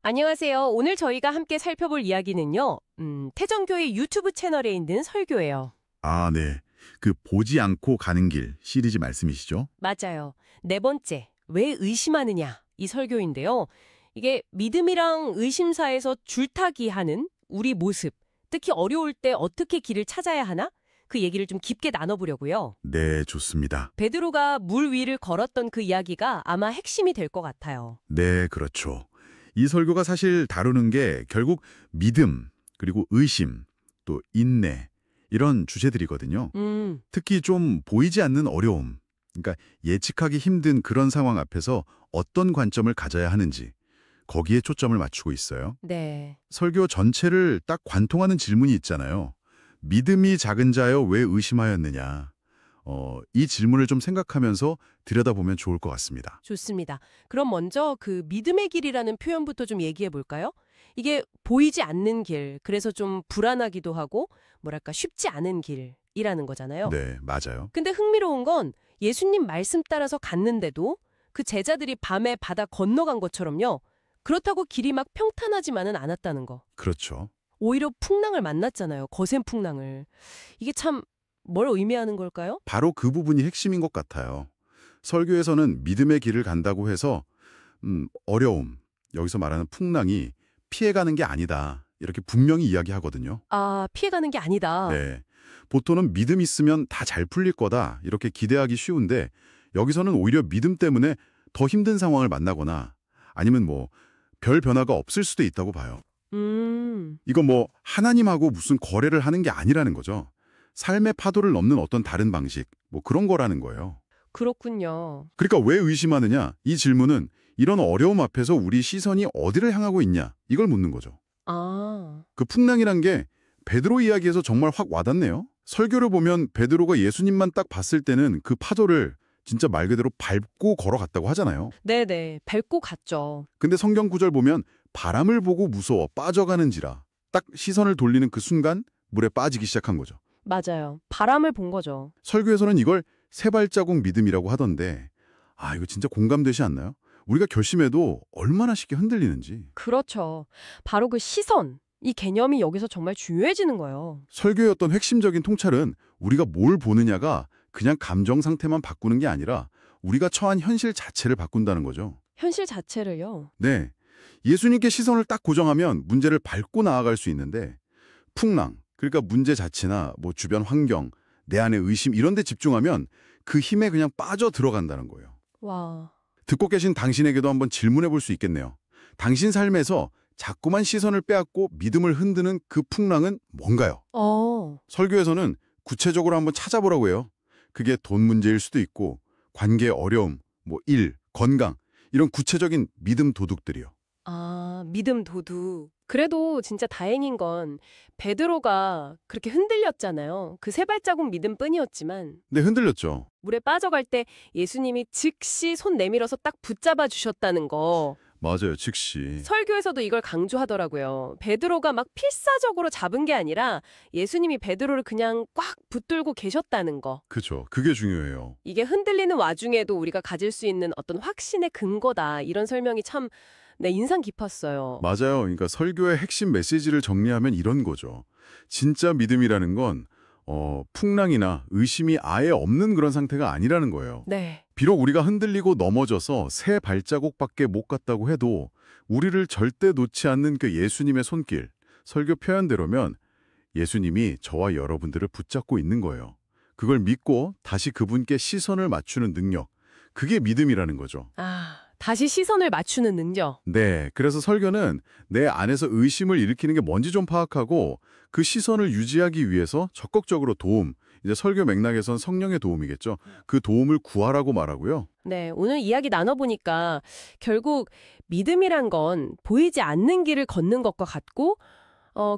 안녕하세요. 오늘 저희가 함께 살펴볼 이야기는요. 태정교회 유튜브 채널에 있는 설교예요. 아, 네. 그 보지 않고 가는 길 시리즈 말씀이시죠? 맞아요. 네 번째, 왜 의심하느냐 이 설교인데요. 이게 믿음이랑 의심 사이에서 줄타기 하는 우리 모습, 특히 어려울 때 어떻게 길을 찾아야 하나? 그 얘기를 좀 깊게 나눠보려고요. 네, 좋습니다. 베드로가 물 위를 걸었던 그 이야기가 아마 핵심이 될 것 같아요. 네, 그렇죠. 이 설교가 사실 다루는 게 결국 믿음, 그리고 의심, 또 인내 이런 주제들이거든요. 특히 좀 보이지 않는 어려움, 그러니까 예측하기 힘든 그런 상황 앞에서 어떤 관점을 가져야 하는지 거기에 초점을 맞추고 있어요. 네. 설교 전체를 딱 관통하는 질문이 있잖아요. 믿음이 작은 자여 왜 의심하였느냐. 이 질문을 좀 생각하면서 들여다보면 좋을 것 같습니다. 좋습니다. 그럼 먼저 그 믿음의 길이라는 표현부터 좀 얘기해 볼까요? 이게 보이지 않는 길, 그래서 좀 불안하기도 하고 뭐랄까 쉽지 않은 길이라는 거잖아요. 네, 맞아요. 근데 흥미로운 건 예수님 말씀 따라서 갔는데도 그 제자들이 밤에 바다 건너간 것처럼요. 그렇다고 길이 막 평탄하지만은 않았다는 거. 그렇죠. 오히려 풍랑을 만났잖아요. 거센 풍랑을. 이게 참 뭘 의미하는 걸까요? 바로 그 부분이 핵심인 것 같아요. 설교에서는 믿음의 길을 간다고 해서 어려움, 여기서 말하는 풍랑이 피해가는 게 아니다. 이렇게 분명히 이야기하거든요. 아, 피해가는 게 아니다. 네. 보통은 믿음 있으면 다 잘 풀릴 거다. 이렇게 기대하기 쉬운데 여기서는 오히려 믿음 때문에 더 힘든 상황을 만나거나 아니면 별 변화가 없을 수도 있다고 봐요. 이건 하나님하고 무슨 거래를 하는 게 아니라는 거죠. 삶의 파도를 넘는 어떤 다른 방식, 그런 거라는 거예요. 그렇군요. 그러니까 왜 의심하느냐? 이 질문은 이런 어려움 앞에서 우리 시선이 어디를 향하고 있냐? 이걸 묻는 거죠. 아. 그 풍랑이란 게 베드로 이야기에서 정말 확 와닿네요. 설교를 보면 베드로가 예수님만 딱 봤을 때는 그 파도를 진짜 말 그대로 밟고 걸어갔다고 하잖아요. 네네. 밟고 갔죠. 근데 성경 구절 보면 바람을 보고 무서워 빠져가는지라 딱 시선을 돌리는 그 순간 물에 빠지기 시작한 거죠. 맞아요. 바람을 본 거죠. 설교에서는 이걸 세 발자국 믿음이라고 하던데 이거 진짜 공감되시 않나요? 우리가 결심해도 얼마나 쉽게 흔들리는지. 그렇죠. 바로 그 시선, 이 개념이 여기서 정말 중요해지는 거예요. 설교의 어떤 핵심적인 통찰은 우리가 뭘 보느냐가 그냥 감정 상태만 바꾸는 게 아니라 우리가 처한 현실 자체를 바꾼다는 거죠. 현실 자체를요. 네. 예수님께 시선을 딱 고정하면 문제를 밟고 나아갈 수 있는데 풍랑, 그러니까 문제 자체나 주변 환경, 내 안의 의심 이런 데 집중하면 그 힘에 그냥 빠져 들어간다는 거예요. 와. 듣고 계신 당신에게도 한번 질문해 볼 수 있겠네요. 당신 삶에서 자꾸만 시선을 빼앗고 믿음을 흔드는 그 풍랑은 뭔가요? 설교에서는 구체적으로 한번 찾아보라고 해요. 그게 돈 문제일 수도 있고 관계의 어려움, 일, 건강 이런 구체적인 믿음 도둑들이요. 아, 믿음 도둑. 그래도 진짜 다행인 건 베드로가 그렇게 흔들렸잖아요. 그 세 발자국 믿음뿐이었지만 네, 흔들렸죠. 물에 빠져갈 때 예수님이 즉시 손 내밀어서 딱 붙잡아 주셨다는 거. 맞아요, 즉시. 설교에서도 이걸 강조하더라고요. 베드로가 막 필사적으로 잡은 게 아니라 예수님이 베드로를 그냥 꽉 붙들고 계셨다는 거. 그죠. 그게 중요해요. 이게 흔들리는 와중에도 우리가 가질 수 있는 어떤 확신의 근거다. 이런 설명이 참 인상 깊었어요. 맞아요. 그러니까 설교의 핵심 메시지를 정리하면 이런 거죠. 진짜 믿음이라는 건 풍랑이나 의심이 아예 없는 그런 상태가 아니라는 거예요. 네. 비록 우리가 흔들리고 넘어져서 세 발자국밖에 못 갔다고 해도 우리를 절대 놓지 않는 그 예수님의 손길, 설교 표현대로면 예수님이 저와 여러분들을 붙잡고 있는 거예요. 그걸 믿고 다시 그분께 시선을 맞추는 능력, 그게 믿음이라는 거죠. 다시 시선을 맞추는 능력. 네, 그래서 설교는 내 안에서 의심을 일으키는 게 뭔지 좀 파악하고 그 시선을 유지하기 위해서 적극적으로 이제 설교 맥락에선 성령의 도움이겠죠. 그 도움을 구하라고 말하고요. 네, 오늘 이야기 나눠보니까 결국 믿음이란 건 보이지 않는 길을 걷는 것과 같고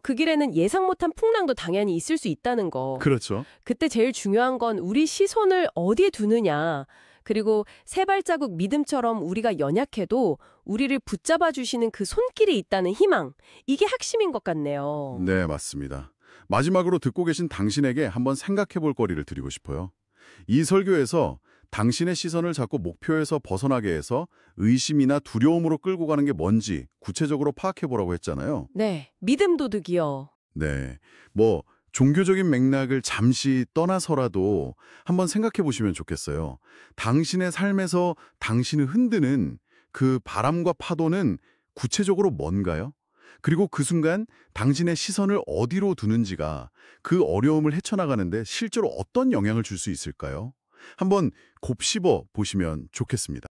그 길에는 예상 못한 풍랑도 당연히 있을 수 있다는 거. 그렇죠. 그때 제일 중요한 건 우리 시선을 어디에 두느냐. 그리고 세 발자국 믿음처럼 우리가 연약해도 우리를 붙잡아 주시는 그 손길이 있다는 희망. 이게 핵심인 것 같네요. 네, 맞습니다. 마지막으로 듣고 계신 당신에게 한번 생각해 볼 거리를 드리고 싶어요. 이 설교에서 당신의 시선을 자꾸 목표에서 벗어나게 해서 의심이나 두려움으로 끌고 가는 게 뭔지 구체적으로 파악해 보라고 했잖아요. 네, 믿음 도둑이요. 네. 뭐 종교적인 맥락을 잠시 떠나서라도 한번 생각해 보시면 좋겠어요. 당신의 삶에서 당신을 흔드는 그 바람과 파도는 구체적으로 뭔가요? 그리고 그 순간 당신의 시선을 어디로 두는지가 그 어려움을 헤쳐나가는데 실제로 어떤 영향을 줄 수 있을까요? 한번 곱씹어 보시면 좋겠습니다.